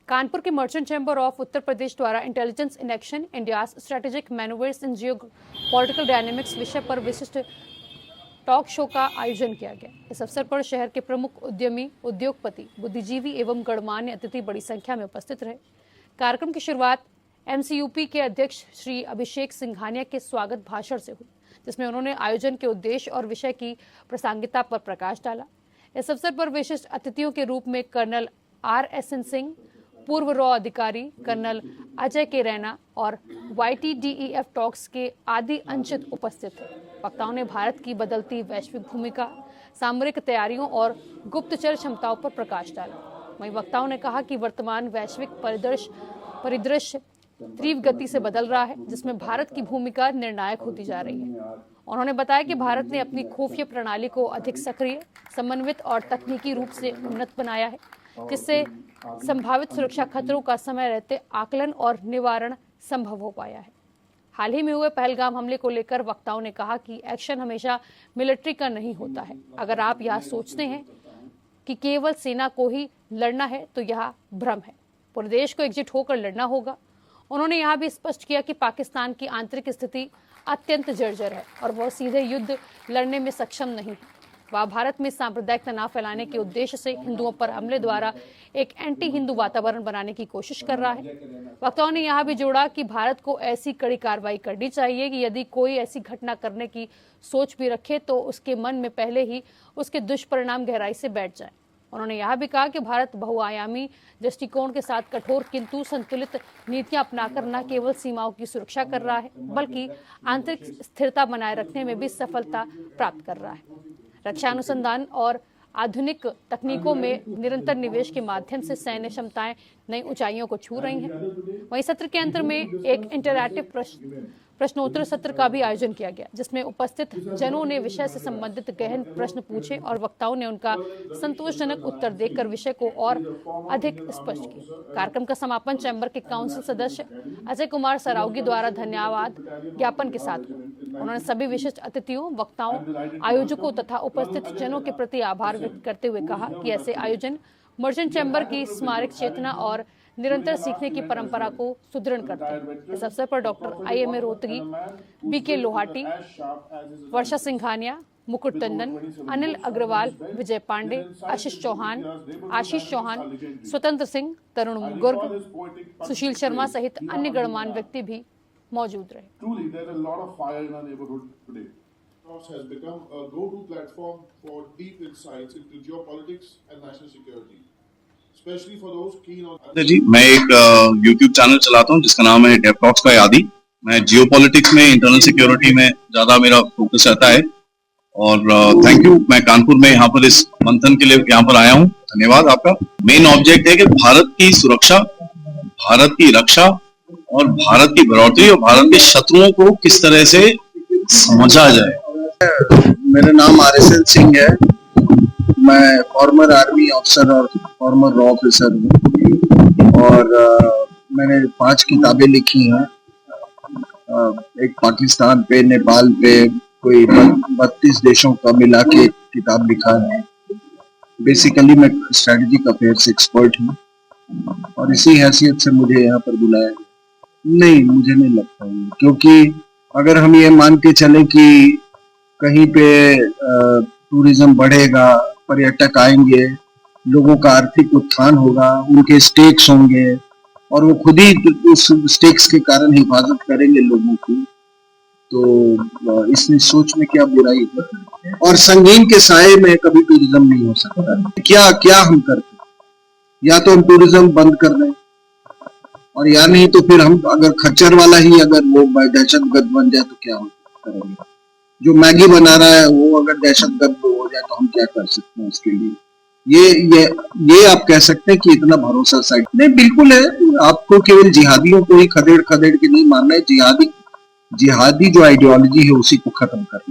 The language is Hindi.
कानपुर के merchant chamber of Uttar Pradesh द्वारा intelligence in action India strategic manoeuvres in Jio political dynamics विषय पर विशिष्ट टॉक शो का आयोजन किया गया। इस अवसर पर शहर के प्रमुख उद्यमी, उद्योगपति, बुद्धिजीवी एवं गणमान्य अतिथि बड़ी संख्या में उपस्थित रहे। कार्यक्रम की शुरुआत एमसीयूपी के अध्यक्ष श्री अभिषेक सिंघानिया के स्वागत भाषण से हुई, जिसमें उन्होंने आयोजन के उद्देश्य और विषय की प्रासंगिकता पर प्रकाश डाला। इस अवसर पर विशिष्ट अतिथियों के रूप में कर्नल RSN सिंह, पूर्व रॉ अधिकारी कर्नल अजय के रैना और YTDEF टॉक्स के आदि अंशत उपस्थित थे। वक्ताओं ने भारत की बदलती वैश्विक भूमिका, सामरिक तैयारियों और गुप्तचर क्षमताओं पर प्रकाश डाला। वहीं वक्ताओं ने कहा कि वर्तमान वैश्विक परिदृश्य तीव्र गति से बदल रहा है, जिसमें भारत की भूमिका निर्णायक होती जा रही है। उन्होंने बताया कि भारत ने अपनी खुफिया प्रणाली को अधिक सक्रिय, समन्वित और तकनीकी रूप से उन्नत बनाया है, जिससे संभावित सुरक्षा खतरों का समय रहते आकलन और निवारण संभव हो पाया है। हाल ही में हुए पहलगाम हमले को लेकर वक्ताओं ने कहा कि एक्शन हमेशा मिलिट्री का नहीं होता है। अगर आप यह सोचते हैं कि केवल सेना को ही लड़ना है तो यह भ्रम है। पूरे देश को एकजुट होकर लड़ना होगा। उन्होंने यह भी स्पष्ट किया कि पाकिस्तान की आंतरिक स्थिति अत्यंत जर्जर है और वह सीधे युद्ध लड़ने में सक्षम नहीं है। वह भारत में सांप्रदायिक तनाव फैलाने के उद्देश्य से हिंदुओं पर हमले द्वारा एक एंटी हिंदू वातावरण बनाने की कोशिश कर रहा है। वक्ताओं ने यह भी जोड़ा कि भारत को ऐसी कड़ी कार्रवाई करनी चाहिए कि यदि कोई ऐसी घटना करने की सोच भी रखे तो उसके मन में पहले ही उसके दुष्परिणाम गहराई से बैठ जाए। उन्होंने यह भी कहा कि भारत बहुआयामी दृष्टिकोण के साथ कठोर किंतु संतुलित नीतियां अपनाकर न केवल सीमाओं की सुरक्षा कर रहा है, बल्कि आंतरिक स्थिरता बनाए रखने में भी सफलता प्राप्त कर रहा है। रक्षा अनुसंधान और आधुनिक तकनीकों में निरंतर निवेश के माध्यम से सैन्य क्षमताएं नई ऊंचाइयों को छू रही हैं। वहीं सत्र के अंत में एक इंटरैक्टिव प्रश्नोत्तर सत्र का भी आयोजन किया गया, जिसमें उपस्थित जनों ने विषय से संबंधित गहन प्रश्न पूछे और वक्ताओं ने उनका संतोषजनक उत्तर देकर विषय को और अधिक स्पष्ट किया। कार्यक्रम का समापन चैम्बर के काउंसिल सदस्य अजय कुमार सरावगी द्वारा धन्यवाद ज्ञापन के साथ हुआ। उन्होंने सभी विशिष्ट अतिथियों, वक्ताओं, आयोजकों तथा उपस्थित जनों के प्रति आभार व्यक्त करते हुए कहा कि ऐसे आयोजन मर्चेंट चैम्बर की स्मारक चेतना और निरंतर सीखने की परंपरा को सुदृढ़ करते हैं। इस अवसर पर doctor IMA Rohatgi, BK Lohati, Varsha Singhania, Mukut Tandon, Anil Agarwal, विजय पांडे, आशीष चौहान, स्वतंत्र सिंह, तरुण गुर्ग, सुशील शर्मा सहित अन्य गणमान्य व्यक्ति भी मौजूद रहे। has become a go-to platform for deep insights into geopolitics and national security, especially for those keen on. जी, मैं एक YouTube चैनल चलाता हूँ जिसका नाम है डेव टॉक्स बाय आदि। मैं जियोपॉलिटिक्स में, इंटरनल सिक्योरिटी में ज्यादा मेरा फोकस रहता है और थैंक यू। मैं कानपुर में यहाँ पर इस मंथन के लिए यहाँ पर आया हूँ, धन्यवाद आपका। मेन ऑब्जेक्ट है कि भारत की सुरक्षा, भारत की रक्षा और भारत की बढ़ोतरी और भारत के शत्रुओं को किस तरह से समझा जाए। मेरा नाम RSN सिंह है। मैं फॉर्मर आर्मी अफसर और फॉर्मर रॉ ऑफिसर हूँ और मैंने 5 किताबें लिखी हैं। एक पाकिस्तान पे, नेपाल पे, कोई 32 देशों का मिला के किताब लिखा है। बेसिकली मैं स्ट्रेटेजिक अफेयर्स एक्सपर्ट हूँ और इसी हैसियत से मुझे यहाँ पर बुलाया। नहीं, मुझे नहीं लगता है, क्योंकि अगर हम ये मान के चले कि कहीं पे टूरिज्म बढ़ेगा, पर्यटक आएंगे, लोगों का आर्थिक उत्थान होगा, उनके स्टेक्स होंगे और वो खुद ही उस स्टेक्स के कारण हिफाजत करेंगे लोगों की, तो इस सोच में क्या बुराई है। और संगीन के साए में कभी टूरिज्म नहीं हो सकता। क्या हम करते, या तो हम टूरिज्म बंद कर दें और या नहीं तो फिर हम अगर खच्चर वाला ही अगर वो दहशतगर्द बन जाए तो क्या करेंगे। जो मैगी बना रहा है वो अगर दहशतगर्द हो जाए तो हम क्या कर सकते हैं उसके लिए। ये आप कह सकते हैं कि इतना भरोसा साइड नहीं, बिल्कुल है। आपको केवल जिहादियों को ही खदेड़ के नहीं मानना है। जिहादी जो आइडियोलॉजी है उसी को खत्म करना है।